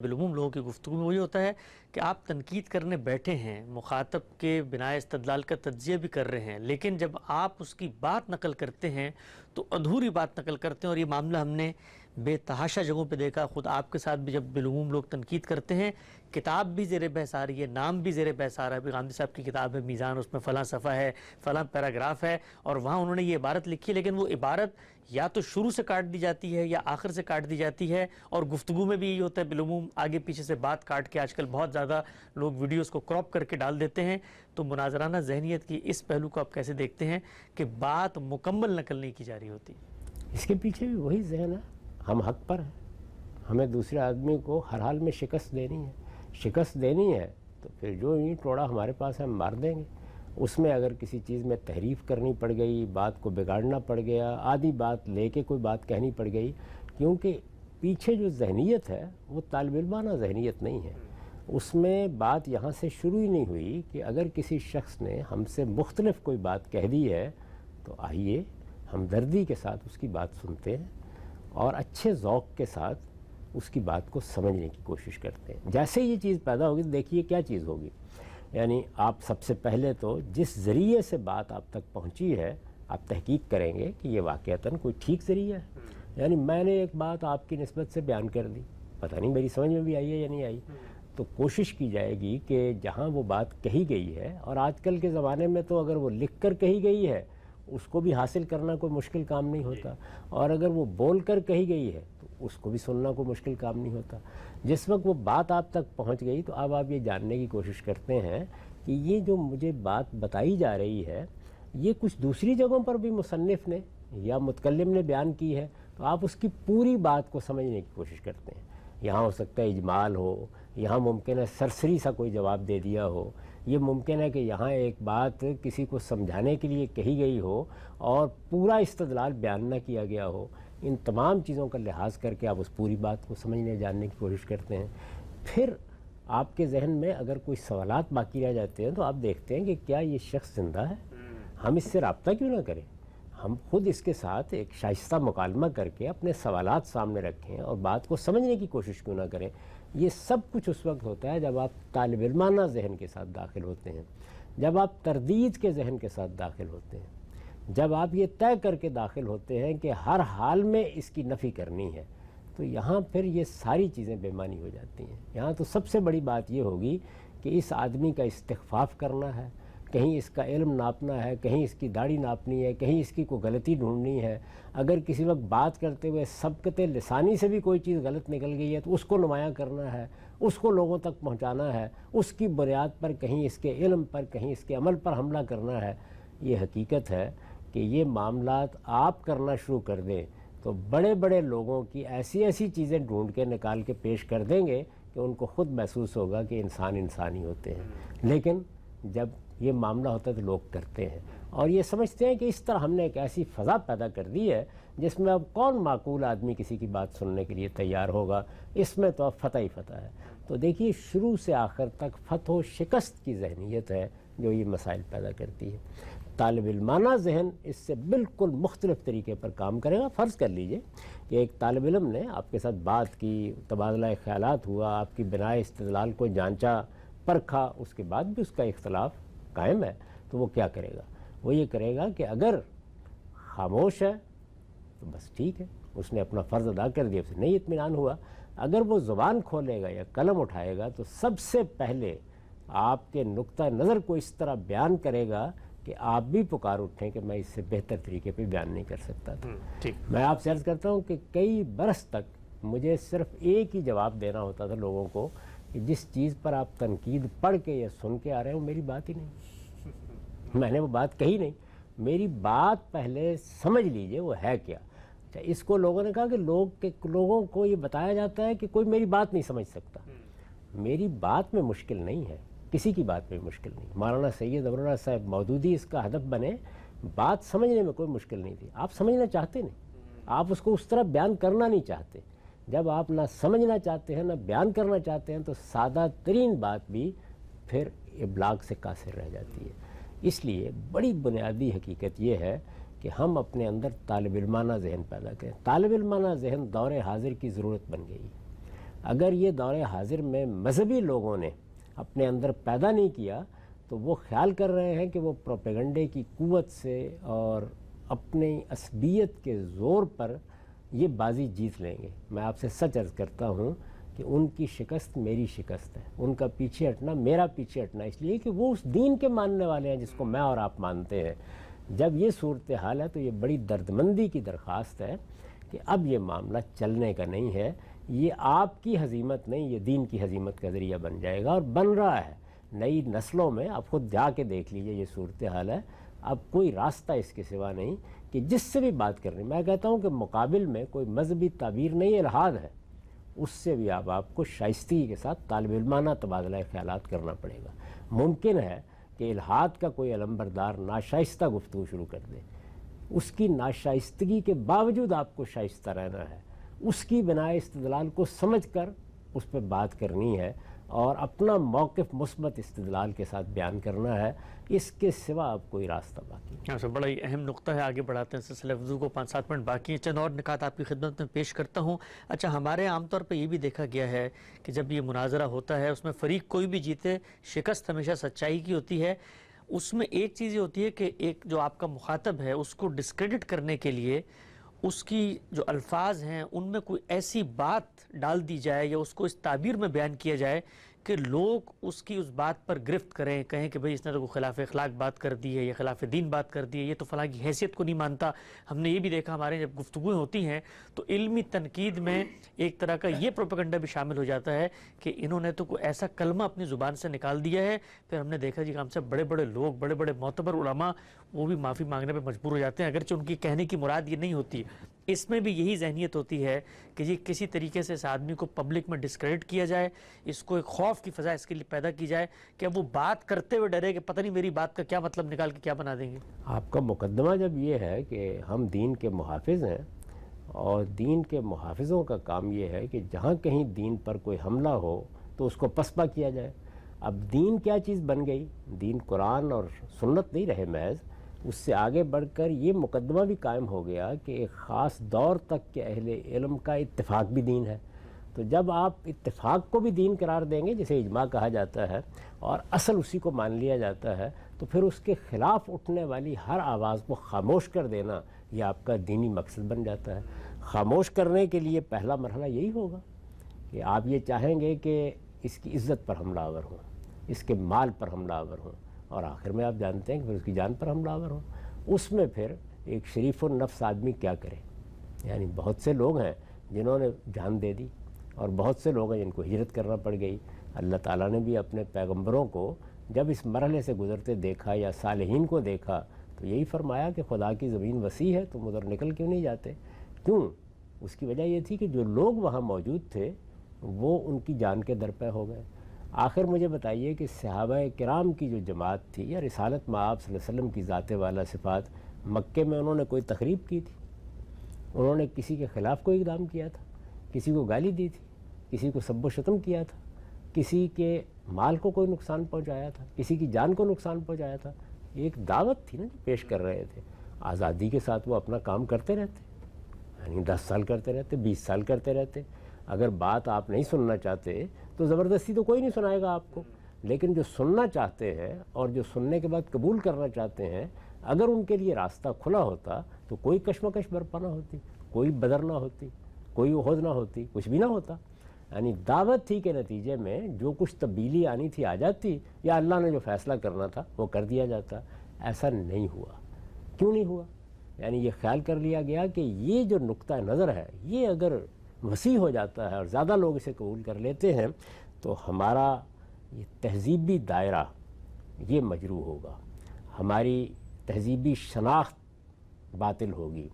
بالعموم لوگوں کی گفتگو میں وہی ہوتا ہے کہ آپ تنقید کرنے بیٹھے ہیں، مخاطب کے بنا استدلال کا تجزیہ بھی کر رہے ہیں، لیکن جب آپ اس کی بات نقل کرتے ہیں تو ادھوری بات نقل کرتے ہیں، اور یہ معاملہ ہم نے بے تحاشا جگہوں پہ دیکھا. خود آپ کے ساتھ بھی جب بالعموم لوگ تنقید کرتے ہیں، کتاب بھی زیر بحث آ رہی ہے، نام بھی زیر بحث آ رہا ہے. ابھی غامدی صاحب کی کتاب ہے میزان، اس میں فلاں صفحہ ہے، فلاں پیراگراف ہے، اور وہاں انہوں نے یہ عبارت لکھی، لیکن وہ عبارت یا تو شروع سے کاٹ دی جاتی ہے یا آخر سے کاٹ دی جاتی ہے. اور گفتگو میں بھی یہی ہوتا ہے، بالعموم آگے پیچھے سے بات کاٹ کے آج کل بہت زیادہ لوگ ویڈیوز کو کراپ کر کے ڈال دیتے ہیں. تو مناظرانہ ذہنیت کی اس پہلو کو آپ کیسے دیکھتے ہیں کہ بات مکمل نقل نہیں کی جا رہی ہوتی؟ اس کے پیچھے بھی وہی ذہن ہے، ہم حق پر ہیں، ہمیں دوسرے آدمی کو ہر حال میں شکست دینی ہے. شکست دینی ہے تو پھر جو اینٹ ٹوڑا ہمارے پاس ہے ہم مار دیں گے. اس میں اگر کسی چیز میں تحریف کرنی پڑ گئی، بات کو بگاڑنا پڑ گیا، آدھی بات لے کے کوئی بات کہنی پڑ گئی، کیونکہ پیچھے جو ذہنیت ہے وہ طالب علمانہ ذہنیت نہیں ہے. اس میں بات یہاں سے شروع ہی نہیں ہوئی کہ اگر کسی شخص نے ہم سے مختلف کوئی بات کہہ دی ہے تو آئیے ہمدردی کے ساتھ اس کی بات سنتے ہیں اور اچھے ذوق کے ساتھ اس کی بات کو سمجھنے کی کوشش کرتے ہیں. جیسے یہ چیز پیدا ہوگی دیکھیے کیا چیز ہوگی. یعنی آپ سب سے پہلے تو جس ذریعے سے بات آپ تک پہنچی ہے آپ تحقیق کریں گے کہ یہ واقعتاً کوئی ٹھیک ذریعہ ہے. یعنی میں نے ایک بات آپ کی نسبت سے بیان کر دی، پتہ نہیں میری سمجھ میں بھی آئی ہے یا نہیں آئی، تو کوشش کی جائے گی کہ جہاں وہ بات کہی گئی ہے، اور آج کل کے زمانے میں تو اگر وہ لکھ کر کہی گئی ہے اس کو بھی حاصل کرنا کوئی مشکل کام نہیں ہوتا، اور اگر وہ بول کر کہی گئی ہے تو اس کو بھی سننا کوئی مشکل کام نہیں ہوتا. جس وقت وہ بات آپ تک پہنچ گئی تو اب آپ یہ جاننے کی کوشش کرتے ہیں کہ یہ جو مجھے بات بتائی جا رہی ہے یہ کچھ دوسری جگہوں پر بھی مصنف نے یا متکلم نے بیان کی ہے، تو آپ اس کی پوری بات کو سمجھنے کی کوشش کرتے ہیں. یہاں ہو سکتا ہے اجمال ہو، یہاں ممکن ہے سرسری سا کوئی جواب دے دیا ہو، یہ ممکن ہے کہ یہاں ایک بات کسی کو سمجھانے کے لیے کہی گئی ہو اور پورا استدلال بیان نہ کیا گیا ہو. ان تمام چیزوں کا لحاظ کر کے آپ اس پوری بات کو سمجھنے جاننے کی کوشش کرتے ہیں. پھر آپ کے ذہن میں اگر کوئی سوالات باقی رہ جاتے ہیں تو آپ دیکھتے ہیں کہ کیا یہ شخص زندہ ہے، ہم اس سے رابطہ کیوں نہ کریں، ہم خود اس کے ساتھ ایک شائستہ مکالمہ کر کے اپنے سوالات سامنے رکھیں اور بات کو سمجھنے کی کوشش کیوں نہ کریں. یہ سب کچھ اس وقت ہوتا ہے جب آپ طالب علمانہ ذہن کے ساتھ داخل ہوتے ہیں، جب آپ تردید کے ذہن کے ساتھ داخل ہوتے ہیں، جب آپ یہ طے کر کے داخل ہوتے ہیں کہ ہر حال میں اس کی نفی کرنی ہے، تو یہاں پھر یہ ساری چیزیں بے معنی ہو جاتی ہیں. یہاں تو سب سے بڑی بات یہ ہوگی کہ اس آدمی کا استخفاف کرنا ہے، کہیں اس کا علم ناپنا ہے، کہیں اس کی داڑھی ناپنی ہے، کہیں اس کی کوئی غلطی ڈھونڈنی ہے. اگر کسی وقت بات کرتے ہوئے سبقت لسانی سے بھی کوئی چیز غلط نکل گئی ہے تو اس کو نمایاں کرنا ہے، اس کو لوگوں تک پہنچانا ہے، اس کی بنیاد پر کہیں اس کے علم پر کہیں اس کے عمل پر حملہ کرنا ہے. یہ حقیقت ہے کہ یہ معاملات آپ کرنا شروع کر دیں تو بڑے بڑے لوگوں کی ایسی ایسی چیزیں ڈھونڈ کے نکال کے پیش کر دیں گے کہ ان کو خود محسوس ہوگا کہ انسان انسانی ہوتے ہیں. لیکن جب یہ معاملہ ہوتا ہے تو لوگ کرتے ہیں اور یہ سمجھتے ہیں کہ اس طرح ہم نے ایک ایسی فضا پیدا کر دی ہے جس میں اب کون معقول آدمی کسی کی بات سننے کے لیے تیار ہوگا، اس میں تو اب فتح ہی فتح ہے. تو دیکھیے شروع سے آخر تک فتح و شکست کی ذہنیت ہے جو یہ مسائل پیدا کرتی ہے. طالب علمانہ ذہن اس سے بالکل مختلف طریقے پر کام کرے گا. فرض کر لیجئے کہ ایک طالب علم نے آپ کے ساتھ بات کی، تبادلہ خیالات ہوا، آپ کی بناء استدلال کو جانچا پرکھا، اس کے بعد بھی اس کا اختلاف قائم ہے، تو وہ کیا کرے گا؟ وہ یہ کرے گا کہ اگر خاموش ہے تو بس ٹھیک ہے، اس نے اپنا فرض ادا کر دیا، اسے نہیں اطمینان ہوا. اگر وہ زبان کھولے گا یا قلم اٹھائے گا تو سب سے پہلے آپ کے نقطہ نظر کو اس طرح بیان کرے گا کہ آپ بھی پکار اٹھیں کہ میں اس سے بہتر طریقے پہ بیان نہیں کر سکتا تھا. میں آپ سے عرض کرتا ہوں کہ کئی برس تک مجھے صرف ایک ہی جواب دینا ہوتا تھا لوگوں کو کہ جس چیز پر آپ تنقید پڑھ کے یا سن کے آ رہے ہو میری بات ہی نہیں، میں نے وہ بات کہی نہیں، میری بات پہلے سمجھ لیجئے وہ ہے کیا. اچھا، اس کو لوگوں نے کہا کہ لوگوں کو یہ بتایا جاتا ہے کہ کوئی میری بات نہیں سمجھ سکتا. میری بات میں مشکل نہیں ہے، کسی کی بات میں مشکل نہیں. مولانا سید ابوالرحمٰن صاحب مودودی اس کا ہدف بنے، بات سمجھنے میں کوئی مشکل نہیں تھی. آپ سمجھنا چاہتے نہیں، آپ اس کو اس طرح بیان کرنا نہیں چاہتے. جب آپ نہ سمجھنا چاہتے ہیں نہ بیان کرنا چاہتے ہیں تو سادہ ترین بات بھی پھر ابلاغ سے قاصر رہ جاتی ہے. اس لیے بڑی بنیادی حقیقت یہ ہے کہ ہم اپنے اندر طالب علمانہ ذہن پیدا کریں. طالب علمانہ ذہن دور حاضر کی ضرورت بن گئی. اگر یہ دور حاضر میں مذہبی لوگوں نے اپنے اندر پیدا نہیں کیا تو وہ خیال کر رہے ہیں کہ وہ پروپیگنڈے کی قوت سے اور اپنی عصبیت کے زور پر یہ بازی جیت لیں گے۔ میں آپ سے سچ عرض کرتا ہوں کہ ان کی شکست میری شکست ہے، ان کا پیچھے ہٹنا میرا پیچھے ہٹنا، اس لیے کہ وہ اس دین کے ماننے والے ہیں جس کو میں اور آپ مانتے ہیں۔ جب یہ صورتحال ہے تو یہ بڑی دردمندی کی درخواست ہے کہ اب یہ معاملہ چلنے کا نہیں ہے، یہ آپ کی ہزیمت نہیں، یہ دین کی ہزیمت کا ذریعہ بن جائے گا، اور بن رہا ہے نئی نسلوں میں۔ آپ خود جا کے دیکھ لیجئے، یہ صورتحال ہے، اب کوئی راستہ اس کے سوا نہیں کہ جس سے بھی بات کرنی، میں کہتا ہوں کہ مقابل میں کوئی مذہبی تعبیر نہیں، الحاد ہے، اس سے بھی آپ کو شائستگی کے ساتھ طالب علمانہ تبادلہ خیالات کرنا پڑے گا۔ ممکن ہے کہ الحاد کا کوئی علمبردار ناشائستہ گفتگو شروع کر دے، اس کی ناشائستگی کے باوجود آپ کو شائستہ رہنا ہے، اس کی بنائے استدلال کو سمجھ کر اس پہ بات کرنی ہے اور اپنا موقف مثبت استدلال کے ساتھ بیان کرنا ہے، اس کے سوا اب کوئی راستہ باقی نہیں۔ اچھا، بڑا ہی اہم نقطہ ہے، آگے بڑھاتے ہیں سلسلہ گفتگو کو، 5-7 منٹ باقی ہیں، چند اور نکات آپ کی خدمت میں پیش کرتا ہوں۔ اچھا، ہمارے عام طور پہ یہ بھی دیکھا گیا ہے کہ جب یہ مناظرہ ہوتا ہے اس میں فریق کوئی بھی جیتے، شکست ہمیشہ سچائی کی ہوتی ہے۔ اس میں ایک چیز یہ ہوتی ہے کہ ایک جو آپ کا مخاطب ہے اس کو ڈسکریڈٹ کرنے کے لیے اس کی جو الفاظ ہیں ان میں کوئی ایسی بات ڈال دی جائے یا اس کو اس تعبیر میں بیان کیا جائے کہ لوگ اس کی اس بات پر گرفت کریں، کہیں کہ بھئی اس نے تو خلاف اخلاق بات کر دی ہے یا خلاف دین بات کر دی ہے، یہ تو فلاں کی حیثیت کو نہیں مانتا۔ ہم نے یہ بھی دیکھا، ہمارے جب گفتگویں ہوتی ہیں تو علمی تنقید میں ایک طرح کا یہ پروپیگنڈا بھی شامل ہو جاتا ہے کہ انہوں نے تو کوئی ایسا کلمہ اپنی زبان سے نکال دیا ہے، پھر ہم نے دیکھا جی کہ ہم سے بڑے بڑے لوگ، بڑے بڑے معتبر علماء، وہ بھی معافی مانگنے پہ مجبور ہو جاتے ہیں، اگرچہ ان کی کہنے کی مراد یہ نہیں ہوتی۔ اس میں بھی یہی ذہنیت ہوتی ہے کہ یہ کسی طریقے سے اس آدمی کو پبلک میں ڈسکریڈٹ کیا جائے، اس کو ایک خوف کی فضا اس کے لیے پیدا کی جائے کہ اب وہ بات کرتے ہوئے ڈرے کہ پتہ نہیں میری بات کا کیا مطلب نکال کے کیا بنا دیں گے۔ آپ کا مقدمہ جب یہ ہے کہ ہم دین کے محافظ ہیں اور دین کے محافظوں کا کام یہ ہے کہ جہاں کہیں دین پر کوئی حملہ ہو تو اس کو پسپا کیا جائے۔ اب دین کیا چیز بن گئی؟ دین قرآن اور سنت نہیں رہے محض، اس سے آگے بڑھ کر یہ مقدمہ بھی قائم ہو گیا کہ ایک خاص دور تک کے اہل علم کا اتفاق بھی دین ہے۔ تو جب آپ اتفاق کو بھی دین قرار دیں گے، جسے اجماع کہا جاتا ہے، اور اصل اسی کو مان لیا جاتا ہے، تو پھر اس کے خلاف اٹھنے والی ہر آواز کو خاموش کر دینا یہ آپ کا دینی مقصد بن جاتا ہے۔ خاموش کرنے کے لیے پہلا مرحلہ یہی ہوگا کہ آپ یہ چاہیں گے کہ اس کی عزت پر حملہ آور ہوں، اس کے مال پر حملہ آور ہوں، اور آخر میں آپ جانتے ہیں کہ پھر اس کی جان پر حملہ آور ہوں۔ اس میں پھر ایک شریف النفس آدمی کیا کرے؟ یعنی بہت سے لوگ ہیں جنہوں نے جان دے دی، اور بہت سے لوگ ہیں جن کو ہجرت کرنا پڑ گئی۔ اللہ تعالیٰ نے بھی اپنے پیغمبروں کو جب اس مرحلے سے گزرتے دیکھا یا صالحین کو دیکھا تو یہی فرمایا کہ خدا کی زمین وسیع ہے، تم ادھر نکل کیوں نہیں جاتے؟ کیوں؟ اس کی وجہ یہ تھی کہ جو لوگ وہاں موجود تھے وہ ان کی جان کے در پہ ہو گئے۔ آخر مجھے بتائیے کہ صحابہ کرام کی جو جماعت تھی یا رسالت مآب صلی اللہ علیہ وسلم کی ذات والا صفات، مکے میں انہوں نے کوئی تقریب کی تھی؟ انہوں نے کسی کے خلاف کوئی اقدام کیا تھا؟ کسی کو گالی دی تھی؟ کسی کو سب و شتم کیا تھا؟ کسی کے مال کو کوئی نقصان پہنچایا تھا؟ کسی کی جان کو نقصان پہنچایا تھا؟ ایک دعوت تھی نا جو پیش کر رہے تھے، آزادی کے ساتھ وہ اپنا کام کرتے رہتے، یعنی 10 سال کرتے رہتے، 20 سال کرتے رہتے۔ اگر بات آپ نہیں سننا چاہتے تو زبردستی تو کوئی نہیں سنائے گا آپ کو، لیکن جو سننا چاہتے ہیں اور جو سننے کے بعد قبول کرنا چاہتے ہیں، اگر ان کے لیے راستہ کھلا ہوتا تو کوئی کشمکش برپا نہ ہوتی، کوئی بدر نہ ہوتی، کوئی عہد نہ ہوتی، کچھ بھی نہ ہوتا۔ یعنی دعوت تھی کہ نتیجے میں جو کچھ تبدیلی آنی تھی آ جاتی، یا اللہ نے جو فیصلہ کرنا تھا وہ کر دیا جاتا۔ ایسا نہیں ہوا۔ کیوں نہیں ہوا؟ یعنی یہ خیال کر لیا گیا کہ یہ جو نقطہ نظر ہے یہ اگر وسیع ہو جاتا ہے اور زیادہ لوگ اسے قبول کر لیتے ہیں تو ہمارا یہ تہذیبی دائرہ یہ مجروح ہوگا، ہماری تہذیبی شناخت باطل ہوگی،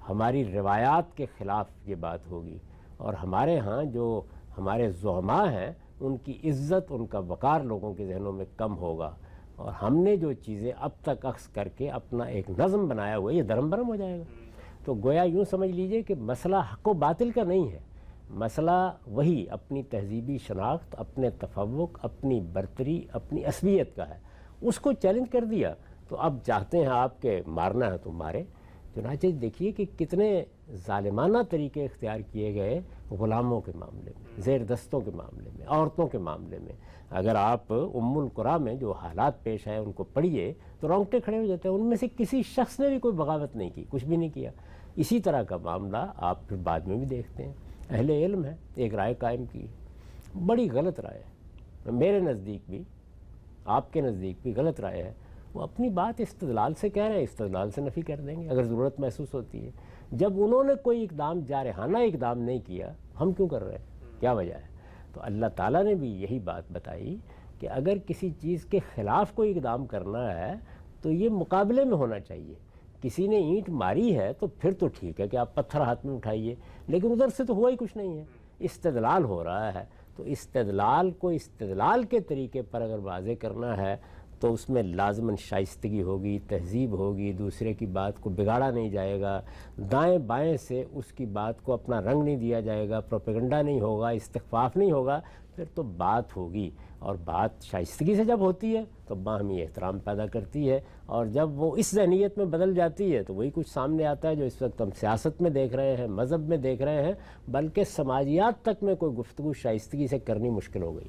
ہماری روایات کے خلاف یہ بات ہوگی، اور ہمارے ہاں جو ہمارے زعماء ہیں ان کی عزت، ان کا وقار لوگوں کے ذہنوں میں کم ہوگا، اور ہم نے جو چیزیں اب تک اخذ کر کے اپنا ایک نظم بنایا ہوا ہے یہ درم برم ہو جائے گا۔ تو گویا یوں سمجھ لیجئے کہ مسئلہ حق و باطل کا نہیں ہے، مسئلہ وہی اپنی تہذیبی شناخت، اپنے تفوق، اپنی برتری، اپنی عصبیت کا ہے۔ اس کو چیلنج کر دیا تو اب چاہتے ہیں آپ کہ مارنا ہے تو مارے۔ چنانچہ دیکھیے کہ کتنے ظالمانہ طریقے اختیار کیے گئے غلاموں کے معاملے میں، زیر دستوں کے معاملے میں، عورتوں کے معاملے میں۔ اگر آپ ام القریٰ میں جو حالات پیش آئے ان کو پڑھیے تو رونگٹے کھڑے ہو جاتے ہیں۔ ان میں سے کسی شخص نے بھی کوئی بغاوت نہیں کی، کچھ بھی نہیں کیا۔ اسی طرح کا معاملہ آپ پھر بعد میں بھی دیکھتے ہیں۔ اہل علم ہے، ایک رائے قائم کی، بڑی غلط رائے ہے، میرے نزدیک بھی، آپ کے نزدیک بھی غلط رائے ہے۔ وہ اپنی بات استدلال سے کہہ رہے ہیں، استدلال سے نفی کر دیں گے اگر ضرورت محسوس ہوتی ہے۔ جب انہوں نے کوئی اقدام جارحانہ اقدام نہیں کیا، ہم کیوں کر رہے ہیں؟ کیا وجہ ہے؟ تو اللہ تعالیٰ نے بھی یہی بات بتائی کہ اگر کسی چیز کے خلاف کوئی اقدام کرنا ہے تو یہ مقابلے میں ہونا چاہیے۔ کسی نے اینٹ ماری ہے تو پھر تو ٹھیک ہے کہ آپ پتھر ہاتھ میں اٹھائیے، لیکن ادھر سے تو ہوا ہی کچھ نہیں ہے، استدلال ہو رہا ہے۔ تو استدلال کو استدلال کے طریقے پر اگر واضح کرنا ہے تو اس میں لازماً شائستگی ہوگی، تہذیب ہوگی، دوسرے کی بات کو بگاڑا نہیں جائے گا، دائیں بائیں سے اس کی بات کو اپنا رنگ نہیں دیا جائے گا، پروپیگنڈا نہیں ہوگا، استخفاف نہیں ہوگا، پھر تو بات ہوگی۔ اور بات شائستگی سے جب ہوتی ہے تو باہمی احترام پیدا کرتی ہے، اور جب وہ اس ذہنیت میں بدل جاتی ہے تو وہی کچھ سامنے آتا ہے جو اس وقت ہم سیاست میں دیکھ رہے ہیں، مذہب میں دیکھ رہے ہیں، بلکہ سماجیات تک میں کوئی گفتگو شائستگی سے کرنی مشکل ہو گئی۔